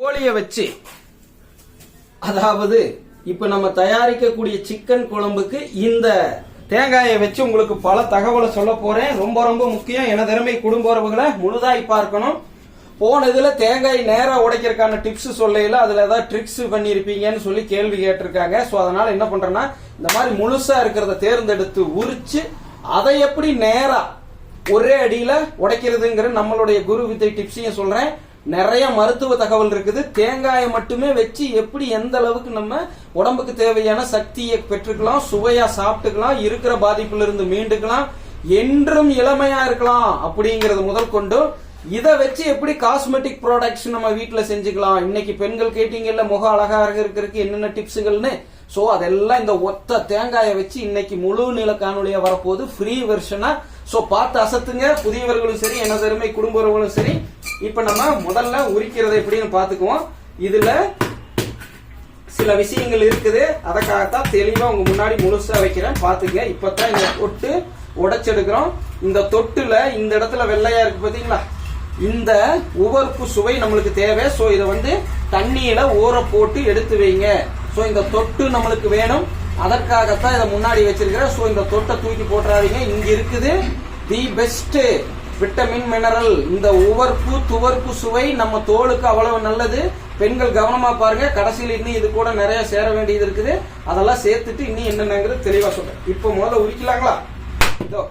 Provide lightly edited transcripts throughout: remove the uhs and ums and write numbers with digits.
கோழியை வச்சு, அதாவது இப்ப நம்ம தயாரிக்கக்கூடிய சிக்கன் குழம்புக்கு இந்த தேங்காயை வச்சு உங்களுக்கு பல தகவலை சொல்ல போறேன். ரொம்ப ரொம்ப முக்கியம். எனது திறமை குடும்ப உறவுகளை முழுதாய் பார்க்கணும். போன இதுல தேங்காய் நேரா உடைக்கிறதுக்கான டிப்ஸ் சொல்லல, அதுல ஏதாவது ட்ரிக்ஸ் பண்ணிருப்பீங்கன்னு சொல்லி கேள்வி கேட்டிருக்காங்க. சோ அதனால என்ன பண்றேன்னா, இந்த மாதிரி முழுசா இருக்கிறத தேர்ந்தெடுத்து உரிச்சு அதை எப்படி நேரா ஒரே அடியில உடைக்கிறதுங்கிற நம்மளுடைய குரு வித்தை டிப்ஸையும் சொல்றேன். நிறைய மருத்துவ தகவல் இருக்குது. தேங்காயை மட்டுமே வச்சு எப்படி எந்த அளவுக்கு நம்ம உடம்புக்கு தேவையான சக்தியை பெற்றுக்கலாம், சுவையா சாப்பிட்டுக்கலாம், இருக்கிற பாதிப்புல இருந்து மீண்டுக்கலாம், என்றும் இளமையா இருக்கலாம் அப்படிங்கறது முதல் கொண்டு இதை வச்சு எப்படி காஸ்மெட்டிக் ப்ராடக்ட்ஸ் நம்ம வீட்டுல செஞ்சுக்கலாம். இன்னைக்கு பெண்கள் கேட்டீங்கல்ல முக அழகா இருக்கிறதுக்கு என்னென்ன டிப்ஸுகள்னு. சோ அதெல்லாம் இந்த ஒத்த தேங்காயை வச்சு இன்னைக்கு முழு நீள காணொலியா வரப்போகுது, ஃப்ரீ வெர்ஷனா. சோ பார்த்து அசத்துங்க, புதியவர்களும் சரி எனது அருமை குடும்ப உறவுகளும் சரி. இப்ப நம்ம முதல்ல உரிக்கிறத எப்படின்னு பாத்துக்குவோம். இதுல சில விஷயங்கள் இருக்குது, அதற்காகத்தான் தெளிவா உங்க முன்னாடி முழுசா வைக்கிறேன், பாத்துங்க. இப்பதான் இந்த தொட்டு உடைச்செடுக்கிறோம். இந்த தொட்டுல இந்த இடத்துல வெள்ளையா இருக்கு பாத்தீங்களா, இந்த உவர்ப்பு சுவை நம்மளுக்கு தேவை. சோ இதை தண்ணியில ஊற போட்டு எடுத்து வைங்க. சோ இந்த தொட்டு நம்மளுக்கு வேணும், அதற்காகத்தான் இதை முன்னாடி வச்சிருக்கிறேன். சோ இந்த தொட்டை தூக்கி போட்டுறாதீங்க. இங்க இருக்குது தி பெஸ்ட் விட்டமின் மினரல். இந்த உவர்ப்பு துவர்ப்பு சுவை நம்ம தோலுக்கு அவ்வளவு நல்லது. பெண்கள் கவனமா பாருங்க, கடைசியில் இன்னும் இது கூட நிறைய சேர வேண்டியது இருக்குது. அதெல்லாம் சேர்த்துட்டு இன்னும் என்னங்கிறது தெளிவா சொல்றேன். இப்ப முதல்ல உரிக்கலாங்களா? இதோ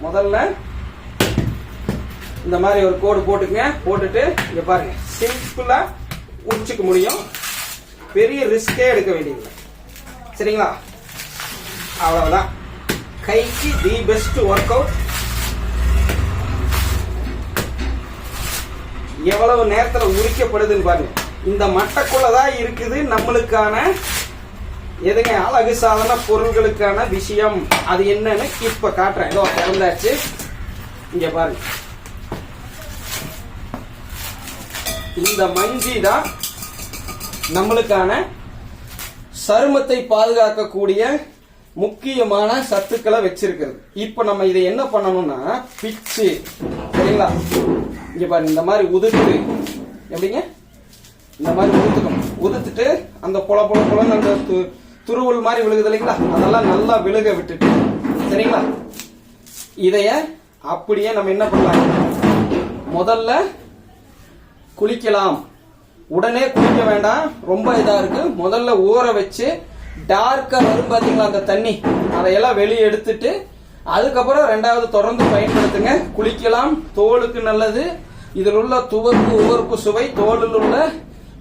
முதல்ல இந்த மாதிரி ஒரு கோடு போட்டுங்க. போட்டுட்டு இங்க பாருங்க, சிம்பிளா உரிச்சுக்க முடியும், பெரிய ரிஸ்கே எடுக்க வேண்டியது. சரிங்களா? அவ்வளவுதான். கைக்கு தி பெஸ்ட் ஒர்க் அவுட். எவ்வளவு நேரத்துல உரிக்கப்படுதுன்னு பாருங்க. இந்த மட்டைக்குள்ளதான் இருக்குது நம்மளுக்கான எதுங்க அழகு சாதன பொருள்களுக்கான விஷயம். அது என்னன்னு இப்ப காட்டுறேன். இதோ திறந்தாச்சு. இங்க பாருங்க, இந்த மஞ்சி தான் நம்மளுக்கான சருமத்தை பாதுகாக்கக்கூடிய முக்கியமான சத்துக்களை வச்சிருக்கிறது. இப்ப நம்ம இதை என்ன பண்ணணும்னா பிச்சு, சரிங்களா? இங்க பாருங்க, இந்த மாதிரி உதுத்து, எப்படிங்க இந்த மாதிரி உதுத்துக்கணும். உதுத்துட்டு அந்த பொல பொல பொலன்னு அந்த துருவல் மாதிரி விழுகுது இல்லைங்களா, அதெல்லாம் நல்லா விழுக விட்டுட்டு, சரிங்களா? இதைய அப்படியே நம்ம என்ன பண்ணலாம், முதல்ல குளிக்கலாம். உடனே குளிக்க வேண்டாம், ரொம்ப இதா இருக்கு. முதல்ல ஊற வச்சு டார்க்கா வரும் பாத்தீங்களா அந்த தண்ணி, அதையெல்லாம் வெளியே எடுத்துட்டு அதுக்கப்புறம் ரெண்டாவது தொடர்ந்து பயன்படுத்துங்க. குளிக்கலாம், தோலுக்கு நல்லது. இதில் உள்ள துவர்ப்பு உவர்ப்பு சுவை தோலில் உள்ள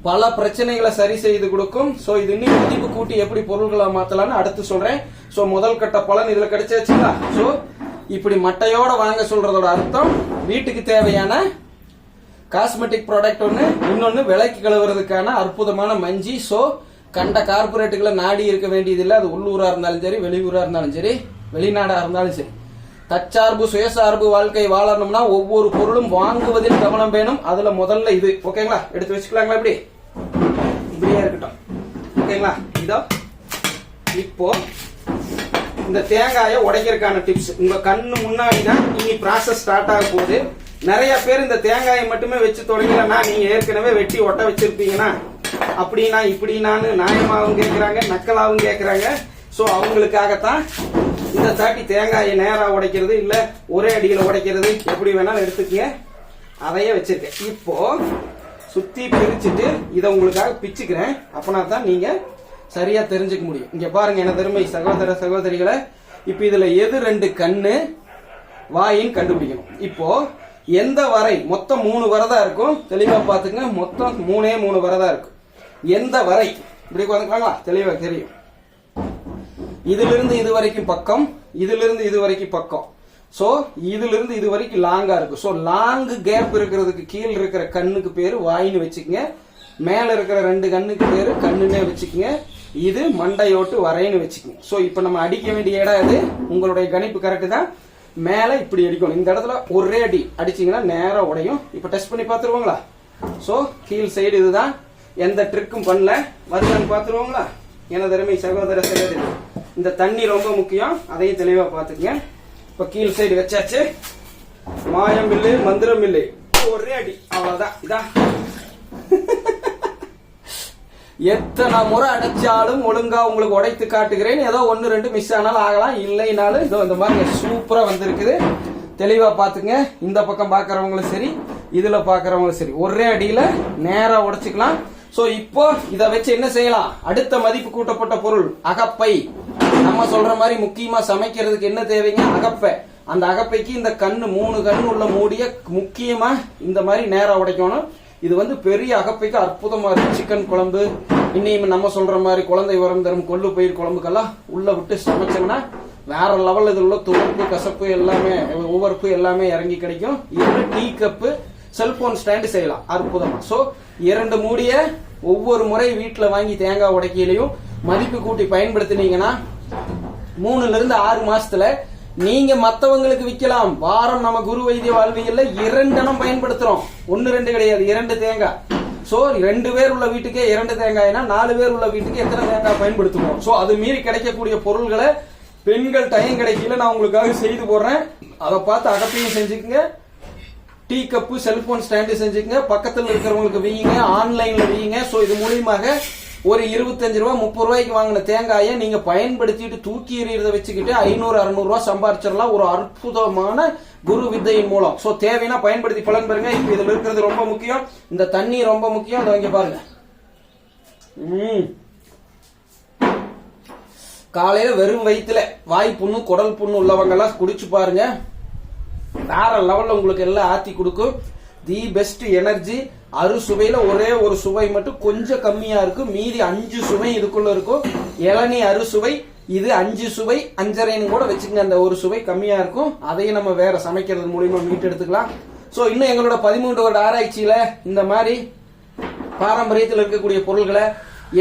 பல பிரச்சனைகளை சரி செய்து கொடுக்கும். சோ இது இன்னும் மதிப்பு கூட்டி எப்படி பொருள்களை மாத்தலாம்னு அடுத்து சொல்றேன். சோ முதல் கட்ட பலன் இதுல கிடைச்சாச்சுங்களா? சோ இப்படி மட்டையோட வாங்க சொல்றதோட அர்த்தம் வீட்டுக்கு தேவையான காஸ்மெட்டிக் ப்ராடக்ட் ஒன்று, இன்னொன்னு விலைக்கு கழுவுறதுக்கான அற்புதமான மஞ்சி. சோ கண்ட கார்பரேட்டுகளை நாடி இருக்க வேண்டியதில்லை. அது உள்ளூரா இருந்தாலும் சரி, வெளியூரா இருந்தாலும் சரி, வெளிநாடா இருந்தாலும் சரி. தற்சார்பு சுயசார்பு வாழ்க்கை வாழணும்னா ஒவ்வொரு பொருளும் வாங்குவதில் கவனம் வேணும். அதுல முதல்ல இது. ஓகேங்களா? எடுத்து வச்சுக்கலாங்களா? இப்படி இப்படியே இருக்கட்டும். ஓகேங்களா? இதோ இப்போ இந்த தேங்காயை உடைக்கிறதுக்கான டிப்ஸ் உங்க கண்ணு முன்னாடிதான் இனி ப்ராசஸ் ஸ்டார்ட் ஆக போகுது. நிறைய பேர் இந்த தேங்காயை மட்டுமே வச்சு தொடங்கலன்னா, நீங்க ஏற்கனவே வெட்டி ஒட்ட வச்சிருப்பீங்கன்னா அப்படின்னா இப்படின்னான்னு நியாயமாகவும் கேட்கிறாங்க, நக்கலாவும் கேட்கிறாங்க. சோ அவங்களுக்காகத்தான் இந்த தாட்டி தேங்காயை நேரா உடைக்கிறது இல்ல ஒரே அடியில உடைக்கிறது எப்படி வேணாலும் எடுத்துக்கங்க, அதையே வச்சிருக்கேன். இப்போ சுத்தி பிரிச்சுட்டு இதை உங்களுக்காக பிச்சுக்கிறேன். அப்பனா தான் நீங்க சரியா தெரிஞ்சுக்க முடியும். இங்க பாருங்க என பெருமை சகோதர சகோதரிகளை, இப்ப இதுல எது ரெண்டு கண்ணு வாயின்னு கண்டுபிடிக்கணும். இப்போ எந்த வரை மொத்தம் 3 வரதா இருக்கும், தெளிவா பாத்துங்க. மொத்தம் 3 வரதா இருக்கும். எந்த வரை இப்படி உட்காந்துக்கலாங்களா? தெளிவா தெரியும். இதுல இருந்து இது வரைக்கும் பக்கம், இதுல இருந்து இது வரைக்கும் பக்கம். சோ இதுல இருந்து இது வரைக்கும் லாங்கா இருக்கு. சோ லாங் கேப் இருக்கிறதுக்கு கீழ் இருக்கிற கண்ணுக்கு பேரு வாயின்னு வச்சுக்கங்க. மேல இருக்கிற 2 கண்ணுக்கு பேரு கண்ணுன்னே வச்சுக்கங்க. இது மண்டையோட்டு வரைன்னு வச்சுக்கங்க. சோ இப்ப நம்ம அடிக்க வேண்டிய இடம் இது. உங்களுடைய கணிப்பு கரெக்ட் தான். மேல இப்படி அடிக்கணும். இந்த இடத்துல ஒரே அடி அடிச்சீங்கன்னா நேரா உடையும். இப்ப டெஸ்ட் பண்ணி பாத்துருவோங்களா? சோ கீழ் சைடு இதுதான், எந்த ட்ரிக்கும் பண்ணல. வருதான்னு பாத்துருவோங்களா? எனது அருமை சகோதர சகோதரி, இந்த தண்ணி ரொம்ப முக்கியம், அதையும் தெளிவா பாத்துக்கங்க. இப்ப கீழ் சைடு வச்சாச்சு. மாயம் இல்லை மந்திரம் இல்லை, ஒரே அடி, அவ்வளவுதான். இதா எத்தனை முறை அடைச்சாலும் ஒழுங்கா உங்களுக்கு உடைத்து காட்டுகிறேன். ஏதோ 1-2 மிஸ் ஆனாலும் ஆகலாம், இல்லைனாலும் இதோ இந்த மாதிரி சூப்பரா வந்திருக்குது. தெளிவா பாத்துங்க. இந்த பக்கம் பாக்குறவங்களும் சரி, இதுல பாக்குறவங்களும் சரி, ஒரே அடியில நேரா உடைச்சுக்கலாம். சோ இப்போ இத வச்சு என்ன செய்யலாம்? அடுத்த மதிப்பு கூட்டப்பட்ட பொருள் அகப்பை. நம்ம சொல்ற மாதிரி முக்கியமா சமைக்கிறதுக்கு என்ன தேவைங்க? அகப்பை. அந்த அகப்பைக்கு இந்த கண்ணு 3 கண்ணு உள்ள மூடிய முக்கியமா இந்த மாதிரி நேரா உடைக்கணும். இது வந்து பெரிய அகப்பைக்கு அற்புதமா இருக்கு. சிக்கன் குழம்பு, இன்னையும் நம்ம சொல்ற மாதிரி குழந்தை உரம் தரும் கொள்ளு பயிர் குழம்புக்கெல்லாம் உள்ள விட்டு சமைச்சோம்னா வேற லெவல். இது உள்ள துவர்ப்பு, கசப்பு எல்லாமே, உவர்ப்பு எல்லாமே இறங்கி கிடைக்கும். இதுல டீ கப்பு, செல்போன் ஸ்டாண்டு செய்யலாம் அற்புதமா. சோ 2 மூடிய ஒவ்வொரு முறை வீட்டுல வாங்கி தேங்காய் உடைக்கையிலையும் மதிப்பு கூட்டி பயன்படுத்தினீங்கன்னா 3 to 6 மாசத்துல நீங்க மத்தவங்களுக்கு விற்கலாம். வாரம் நம்ம குரு வைத்திய வாழ்வியல்ல 2 எண்ணம் பயன்படுத்துறோம். 1-2 கிடையாது, 2 தேங்காய். சோ 2 பேர் உள்ள வீட்டுக்கே 2 தேங்காய்னா 4 பேர் உள்ள வீட்டுக்கு எத்தனை தேங்காய் பயன்படுத்துவோம்? சோ அது மீறி கிடைக்கக்கூடிய பொருள்களை பெண்கள் டைம் கிடைக்கல நான் உங்களுக்காக செய்து போடுறேன். அதை பார்த்து அகப்பையும் செஞ்சுக்குங்க, டீ கப்பு, செல்போன் ஸ்டாண்டு செஞ்சுக்கங்க, பக்கத்தில் இருக்கிறவங்களுக்கு வீங்க, ஆன்லைன்ல வீங்க. சோ இது மூலியமாக ஒரு 25 ரூபா 30 ரூபாய்க்கு வாங்கின தேங்காயை நீங்க பயன்படுத்திட்டு தூக்கி எறியறத வச்சுக்கிட்டு 500-600 ரூபாய் சம்பாதிச்சிடலாம் ஒரு அற்புதமான குரு வித்தையின் மூலம். சோ தேவைன்னா பயன்படுத்தி பலன் பெறுங்க. இப்ப இதுல இருக்கிறது ரொம்ப முக்கியம், இந்த தண்ணி ரொம்ப முக்கியம். அதை இங்க பாருங்க. காலையில வெறும் வயிற்றுல வாய் புண்ணு, குடல் புண்ணு உள்ளவங்க எல்லாம் குடிச்சு பாருங்க. வேற லெவல்ல உங்களுக்கு எல்லாம் ஆத்தி கொடுக்கும். The best energy. அறுசுவையில ஒரே ஒரு சுவை மட்டும் கொஞ்சம் கம்மியா இருக்கும், மீதி 5 சுவை இதுக்குள்ள இருக்கும். இளநீ அறுசுவை, இது 5 சுவை, 5.5 கூட வச்சுக்கங்க. அந்த ஒரு சுவை கம்மியா இருக்கும், அதையும் நம்ம வேற சமைக்கிறது மூலியமா மீட்டு எடுத்துக்கலாம். சோ இன்னும் எங்களோட 13 வருட ஆராய்ச்சியில இந்த மாதிரி பாரம்பரியத்தில் இருக்கக்கூடிய பொருள்களை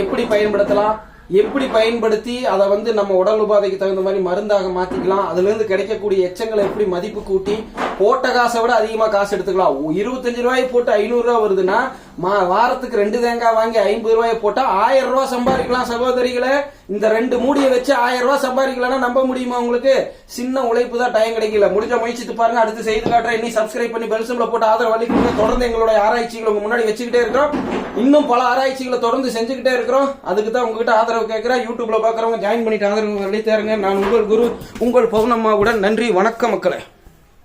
எப்படி பயன்படுத்தலாம், எப்படி பயன்படுத்தி அதை வந்து நம்ம உடல் உபாதைக்கு தகுந்த மாதிரி மருந்தாக மாத்திக்கலாம், அதுல இருந்து கிடைக்கக்கூடிய எச்சங்களை எப்படி மதிப்பு கூட்டி போட்ட காசை விட அதிகமா காசு எடுத்துக்கலாம். 25 ரூபாய் போட்டு 500 ரூபாய் வருதுன்னா வாரத்துக்கு 2 தேங்காய் வாங்கி 50 ரூபாய் போட்டா 1000 ரூபாய் சம்பாதிக்கலாம். சகோதரிகளை, இந்த 2 மூடியை வச்சு 1000 ரூபாய் சம்பாதிக்கலன்னா நம்ப முடியுமா உங்களுக்கு? சின்ன உழைப்பு தான், டைம் கிடைக்கல. முடிஞ்ச முயற்சித்து பாருங்க. அடுத்து செய்து காட்டுறேன். இன்னும் சப்ஸ்கிரைப் பண்ணி பெல் சிம்பலை போட்டு ஆதரவு அளிக்கிறீங்க. தொடர்ந்து எங்களோட ஆராய்ச்சிகளை உங்க முன்னாடி வச்சுக்கிட்டே இருக்கிறோம். இன்னும் பல ஆராய்ச்சிகளை தொடர்ந்து செஞ்சுக்கிட்டே இருக்கிறோம். அதுக்கு தான் உங்ககிட்ட ஆதரவு கேட்கிறேன். யூடியூப்ல பாக்குறவங்க ஜாயின் பண்ணிட்டு ஆதரவு அளித்தாருங்க. நான் உங்கள் குரு, உங்கள் பௌர்ணம்மாவுடன். நன்றி, வணக்கம் மக்களே.